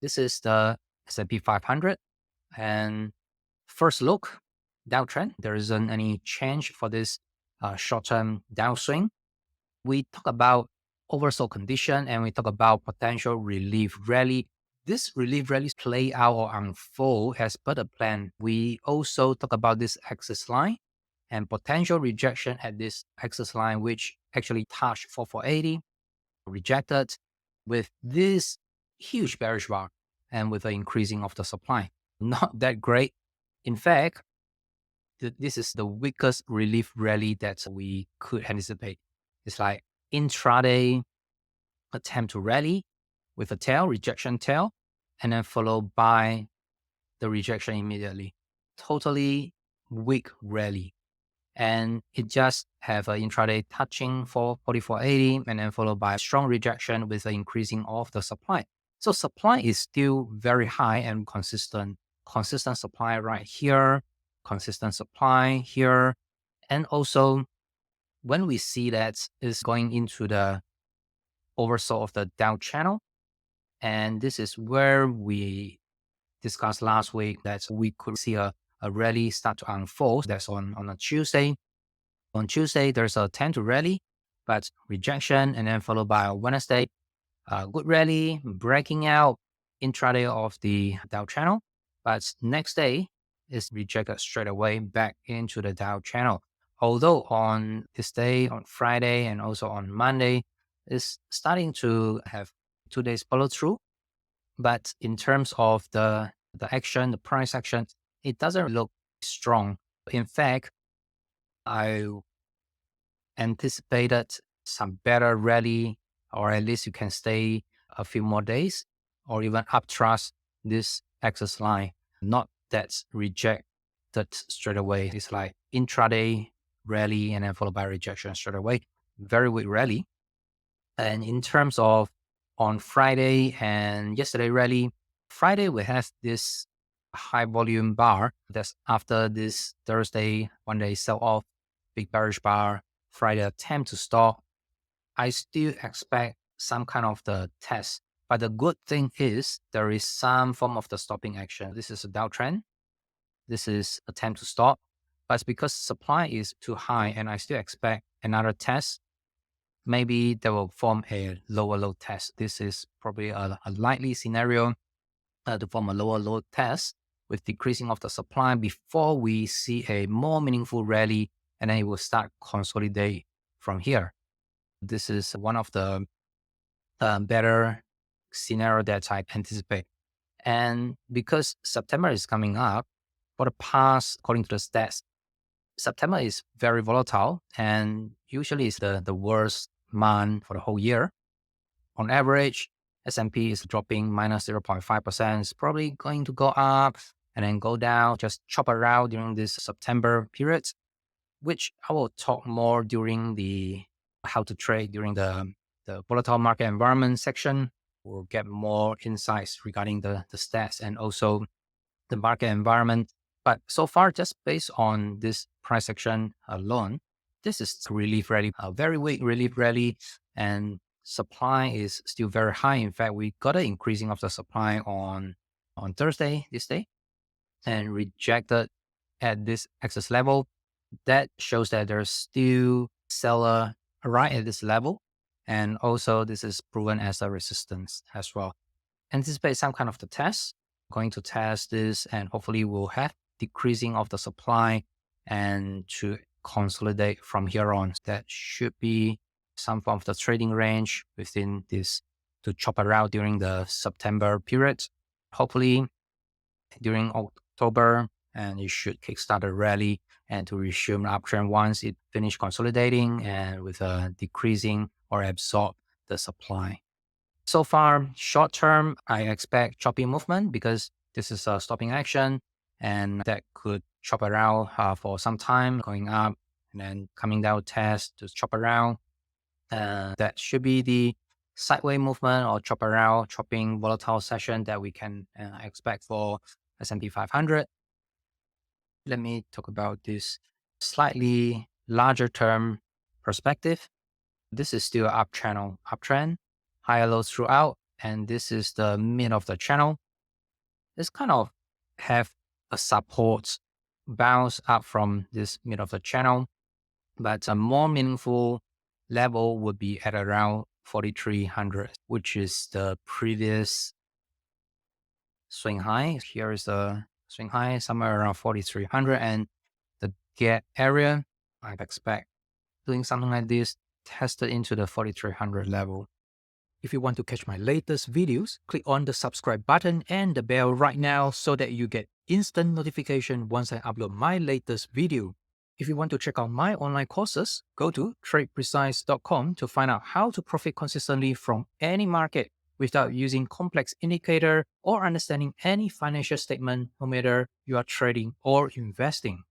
This is the S&P 500. And first look, downtrend. There isn't any change for this short-term downswing. We talk about oversold condition and we talk about potential relief rally. This relief rally play out or unfold as per the plan. We also talk about this axis line and potential rejection at this axis line, which actually touched 4480, rejected with this huge bearish bar and with the increasing of the supply. Not that great. In fact, this is the weakest relief rally that we could anticipate. It's like intraday attempt to rally with a tail, rejection tail, and then followed by the rejection immediately. Totally weak rally. And it just have an intraday touching for 4480 and then followed by a strong rejection with the increasing of the supply. So supply is still very high and consistent. Consistent supply right here, consistent supply here. And also when we see that is going into the oversold of the down channel, and this is where we discussed last week that we could see a rally start to unfold. That's on a Tuesday. On Tuesday, there's a 10 to rally, but rejection, and then followed by a Wednesday, good rally, breaking out intraday of the Dow channel. But next day is rejected straight away back into the Dow channel. Although on this day, on Friday, and also on Monday, is starting to have 2 days follow through. But in terms of the action, the price action, it doesn't look strong. In fact, I anticipated some better rally, or at least you can stay a few more days, or even uptrust this axis line. Not that rejected straight away. It's like intraday rally and then followed by rejection straight away. Very weak rally. And in terms of on Friday and yesterday rally, Friday we have this high volume bar. That's after this Thursday, 1 day sell off, big bearish bar, Friday attempt to stop. I still expect some kind of the test. But the good thing is there is some form of the stopping action. This is a downtrend. This is attempt to stop. But because supply is too high and I still expect another test, maybe they will form a lower low test. This is probably a likely scenario to form a lower low test with decreasing of the supply before we see a more meaningful rally, and then it will start consolidate from here. This is one of the better scenario that I anticipate. And because September is coming up, for the past, according to the stats, September is very volatile and usually is the worst month for the whole year. On average, S&P is dropping minus 0.5%. It's probably going to go up and then go down, just chop around during this September period, which I will talk more during the how to trade during the volatile market environment section. We'll get more insights regarding the stats and also the market environment. But so far, just based on this price action alone, this is relief rally, a very weak relief rally, and supply is still very high. In fact, we got an increasing of the supply on Thursday, this day, and rejected at this access level. That shows that there's still seller right at this level. And also this is proven as a resistance as well. Anticipate some kind of the test, going to test this, and hopefully we'll have decreasing of the supply and to consolidate from here on. That should be some form of the trading range within this to chop around during the September period. Hopefully during October, and it should kickstart a rally and to resume uptrend once it finish consolidating and with a decreasing or absorb the supply. So far, short term, I expect choppy movement because this is a stopping action and that could chop around for some time, going up and then coming down test to chop around. That should be the sideway movement or chop around, chopping volatile session that we can expect for S&P 500. Let me talk about this slightly larger term perspective. This is still up channel, uptrend, higher lows throughout, and this is the mid of the channel. It's kind of have a support bounce up from this mid of the channel, but a more meaningful level would be at around 4,300, which is the previous swing high. Here is the swing high somewhere around 4,300, and the gap area, I'd expect doing something like this, tested into the 4,300 level. If you want to catch my latest videos, click on the subscribe button and the bell right now so that you get instant notification once I upload my latest video. If you want to check out my online courses, go to tradeprecise.com to find out how to profit consistently from any market without using complex indicator or understanding any financial statement, no matter you are trading or investing.